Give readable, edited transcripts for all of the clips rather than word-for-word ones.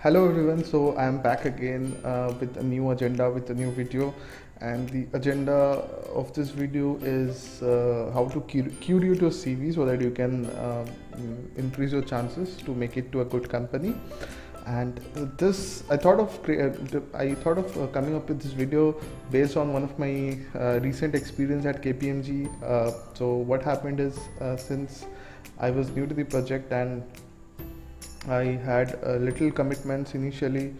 Hello everyone, so I am back again with a new agenda, with a new video, and the agenda of this video is how to curate your CV so that you can increase your chances to make it to a good company. And this I thought of coming up with this video based on one of my recent experience at KPMG. So what happened is, since I was new to the project and I had little commitments initially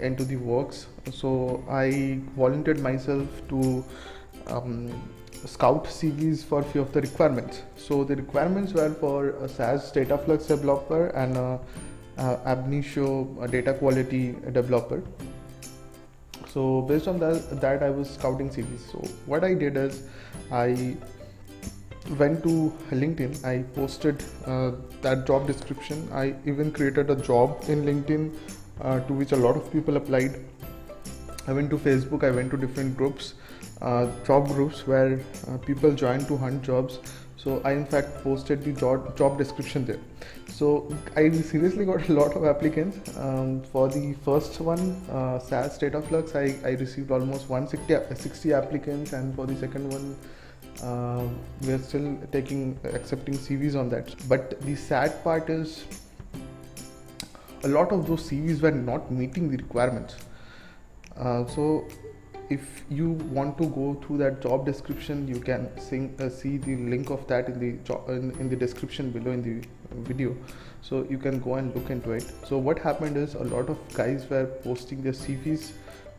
into the works, so I volunteered myself to scout CVs for few of the requirements. So the requirements were for a SAS Dataflux developer and ab initio data quality developer. So based on that I was scouting CVs. So what I did is I went to LinkedIn. I posted that job description. I even created a job in LinkedIn to which a lot of people applied. I went to Facebook. I went to different groups, job groups where people joined to hunt jobs. So I in fact posted the job description there. So I seriously got a lot of applicants. For the first one, SAS Dataflux, I received almost 160 applicants, and for the second one, we are still accepting CVs on that. But the sad part is a lot of those CVs were not meeting the requirements. So if you want to go through that job description, you can see the link of that in the description below in the video, so you can go and look into it. So what happened is a lot of guys were posting their CVs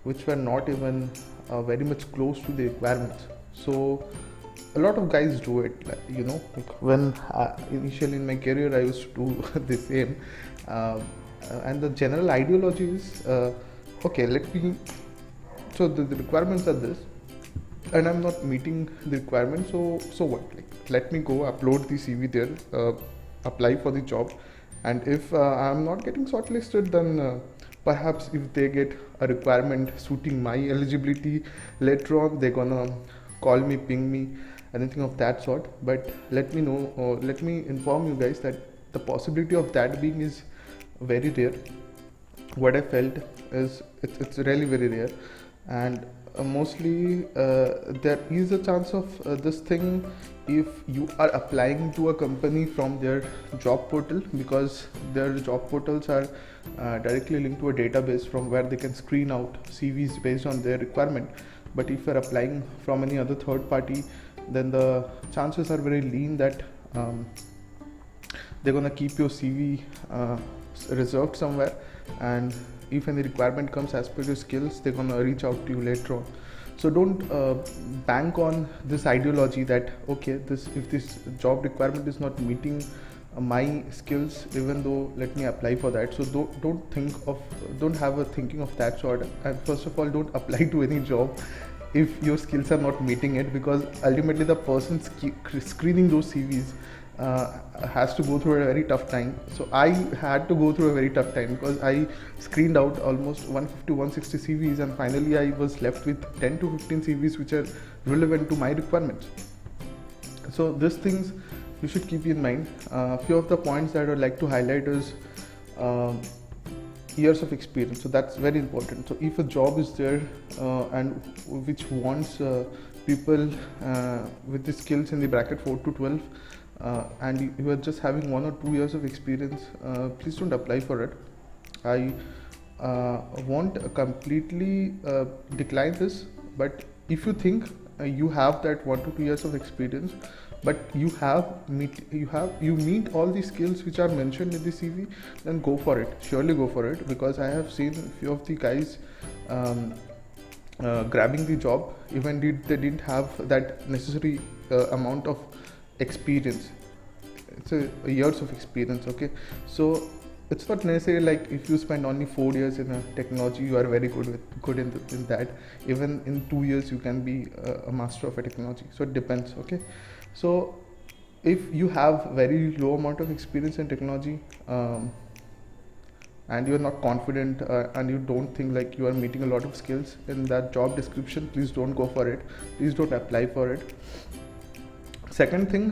which were not even very much close to the requirements. So a lot of guys do it, like when initially in my career I used to do the same, and the general ideology is okay, so the requirements are this and I'm not meeting the requirements, so what, like, let me go upload the CV there, apply for the job, and if I'm not getting shortlisted, then perhaps if they get a requirement suiting my eligibility later on, they're gonna call me, ping me, anything of that sort. But let me know, or let me inform you guys that the possibility of that being is very rare. What I felt is it's really very rare, and mostly there is a chance of this thing if you are applying to a company from their job portal, because their job portals are directly linked to a database from where they can screen out CVs based on their requirement. But if you're applying from any other third party, then the chances are very lean that they're gonna keep your CV reserved somewhere, and if any requirement comes as per your skills, they're gonna reach out to you later on. So don't bank on this ideology that okay, if this job requirement is not meeting my skills, even though let me apply for that. So don't have a thinking of that sort, and first of all, don't apply to any job if your skills are not meeting it, because ultimately the person screening those CVs has to go through a very tough time. So I had to go through a very tough time because I screened out almost 150 160 CVs, and finally I was left with 10 to 15 CVs which are relevant to my requirements. So these things you should keep in mind. Few of the points that I would like to highlight is years of experience. So that's very important. So if a job is there and which wants people with the skills in the bracket 4 to 12, and you are just having 1 or 2 years of experience, please don't apply for it. I won't completely decline this, but if you think you have that 1 to 2 years of experience, but you meet all the skills which are mentioned in the CV, then go for it. Surely go for it, because I have seen a few of the guys grabbing the job even they didn't have that necessary amount of experience. It's a years of experience. Okay, so it's not necessarily like if you spend only 4 years in a technology, you are very good in that. Even in 2 years you can be a master of a technology. So it depends. Okay, so if you have very low amount of experience in technology, and you are not confident, and you don't think like you are meeting a lot of skills in that job description, please don't go for it. Please don't apply for it. Second thing,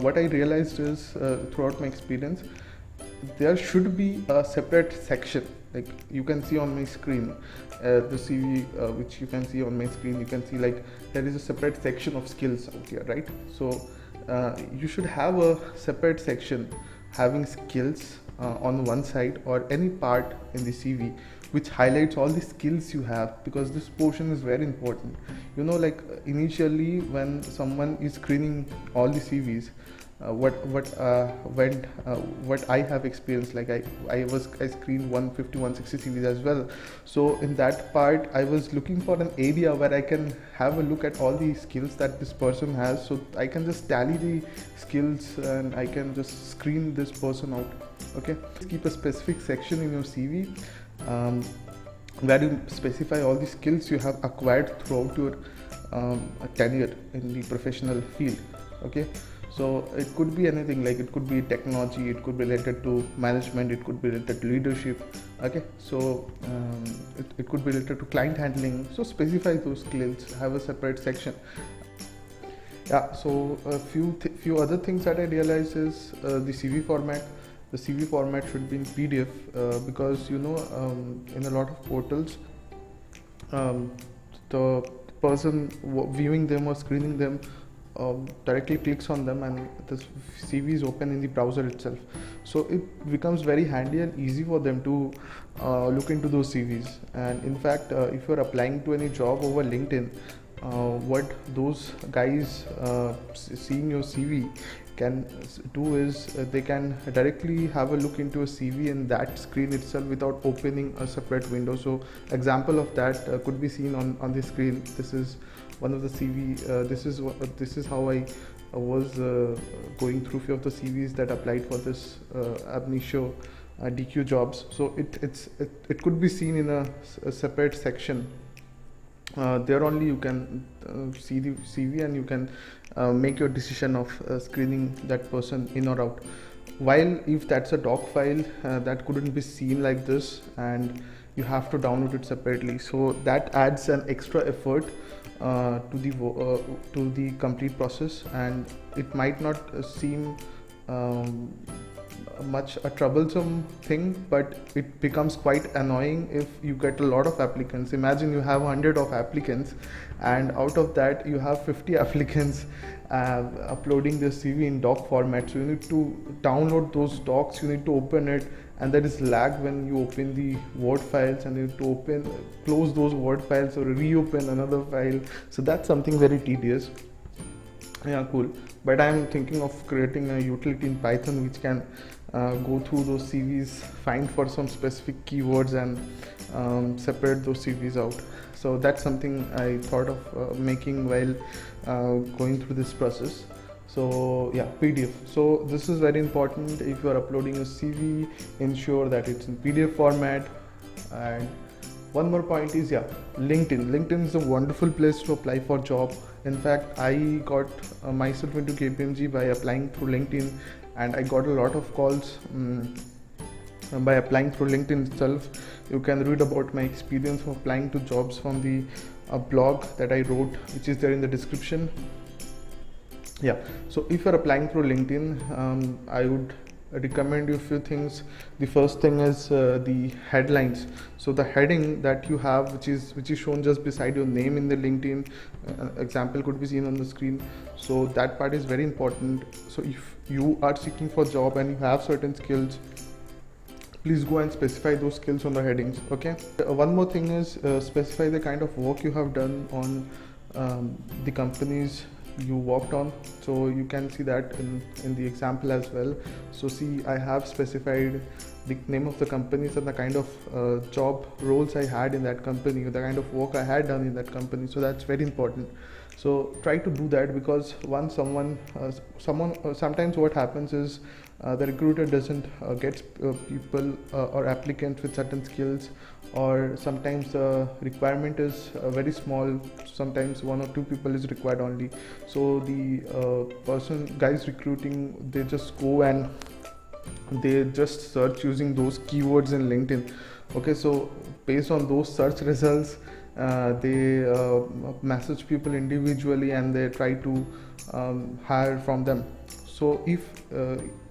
what I realized is throughout my experience, there should be a separate section like you can see on my screen, the CV which you can see on my screen, you can see like there is a separate section of skills out here, right? So you should have a separate section having skills on one side, or any part in the CV which highlights all the skills you have, because this portion is very important. You know, like initially when someone is screening all the CVs, what I have experienced, like I screened 150 160 CVs as well. So in that part I was looking for an area where I can have a look at all the skills that this person has, so I can just tally the skills and I can just screen this person out. Okay, keep a specific section in your CV where you specify all the skills you have acquired throughout your tenure in the professional field. Okay, so it could be anything, like it could be technology, it could be related to management, it could be related to leadership. Okay, so it could be related to client handling. So specify those skills, have a separate section. Yeah, so a few other things that I realized is the CV format. The CV format should be in PDF because you know, in a lot of portals, the person viewing them or screening them directly clicks on them and the CV is open in the browser itself. So it becomes very handy and easy for them to look into those CVs. And in fact, if you're applying to any job over LinkedIn, what those guys seeing your CV can do is they can directly have a look into a CV in that screen itself without opening a separate window. So example of that could be seen on the screen. This is one of the CV. This is how I was going through few of the CVs that applied for this ab initio DQ jobs. So it could be seen in a separate section. There only you can see the CV and you can make your decision of screening that person in or out. While if that's a doc file, that couldn't be seen like this and you have to download it separately. So that adds an extra effort to the complete process, and it might not seem much a troublesome thing, but it becomes quite annoying if you get a lot of applicants. Imagine you have 100 of applicants and out of that you have 50 applicants uploading their CV in doc format. So you need to download those docs, you need to open it, and there is lag when you open the Word files, and you need to close those Word files or reopen another file. So that's something very tedious. Yeah, cool. But I'm thinking of creating a utility in Python which can go through those CVs, find for some specific keywords and separate those CVs out. So that's something I thought of making while going through this process. So yeah, PDF. So this is very important. If you are uploading a CV, ensure that it's in PDF format. And one more point is, yeah, LinkedIn. LinkedIn is a wonderful place to apply for job. In fact, I got myself into KPMG by applying through LinkedIn, and I got a lot of calls by applying through LinkedIn itself. You can read about my experience of applying to jobs from the blog that I wrote, which is there in the description. Yeah, so if you're applying through LinkedIn, I would recommend you a few things. The first thing is the headlines. So the heading that you have, which is shown just beside your name in the LinkedIn example, could be seen on the screen. So that part is very important. So if you are seeking for a job and you have certain skills, please go and specify those skills on the headings. Okay, one more thing is specify the kind of work you have done on the companies you worked on. So you can see that in the example as well. So see, I have specified the name of the companies and the kind of job roles I had in that company, the kind of work I had done in that company. So that's very important. So try to do that, because once sometimes what happens is the recruiter doesn't get people or applicants with certain skills, or sometimes the requirement is very small. Sometimes 1 or 2 people is required only. So the guys recruiting, they just go and they just search using those keywords in LinkedIn. Okay, so based on those search results, they message people individually and they try to hire from them. So if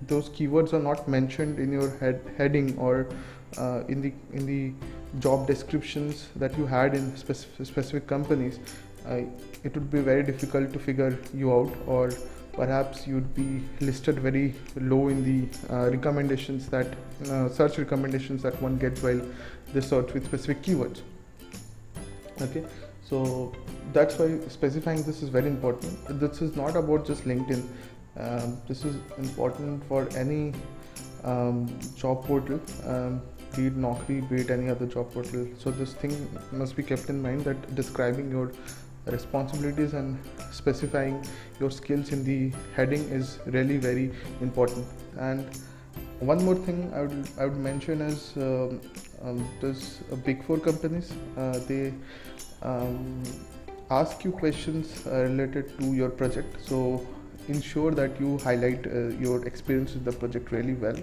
those keywords are not mentioned in your heading, or in the job descriptions that you had in specific companies, it would be very difficult to figure you out, or perhaps you'd be listed very low in the recommendations that search recommendations that one gets while they search with specific keywords. Okay, so that's why specifying this is very important. This is not about just LinkedIn. This is important for any job portal, be it Naukri, be it any other job portal. So this thing must be kept in mind, that describing your responsibilities and specifying your skills in the heading is really very important. And one more thing I would mention is there's big four companies. They ask you questions related to your project, so ensure that you highlight your experience with the project really well.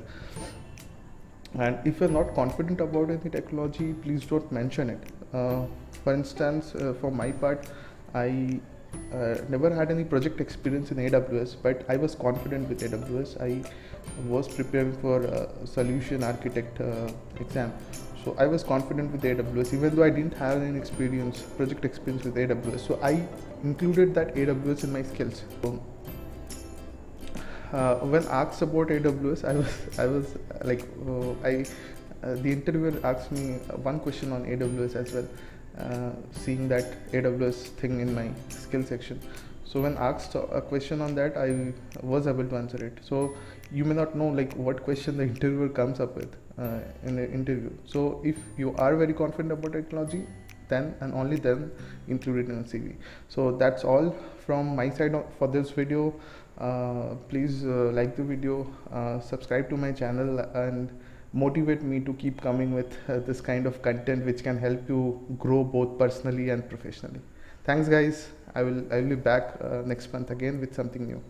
And if you're not confident about any technology, please don't mention it. For instance, for my part, I never had any project experience in AWS, but I was confident with AWS. I was preparing for a solution architect exam, so I was confident with AWS, even though I didn't have any project experience with AWS. So I included that AWS in my skills. So, when asked about AWS, I was like, the interviewer asked me one question on AWS as well, seeing that AWS thing in my skill section. So when asked a question on that, I was able to answer it. So you may not know like what question the interviewer comes up with in the interview. So if you are very confident about technology, then and only then include it in a CV. So that's all from my side for this video. Please like the video, subscribe to my channel, and motivate me to keep coming with this kind of content which can help you grow both personally and professionally. Thanks guys. I will be back next month again with something new.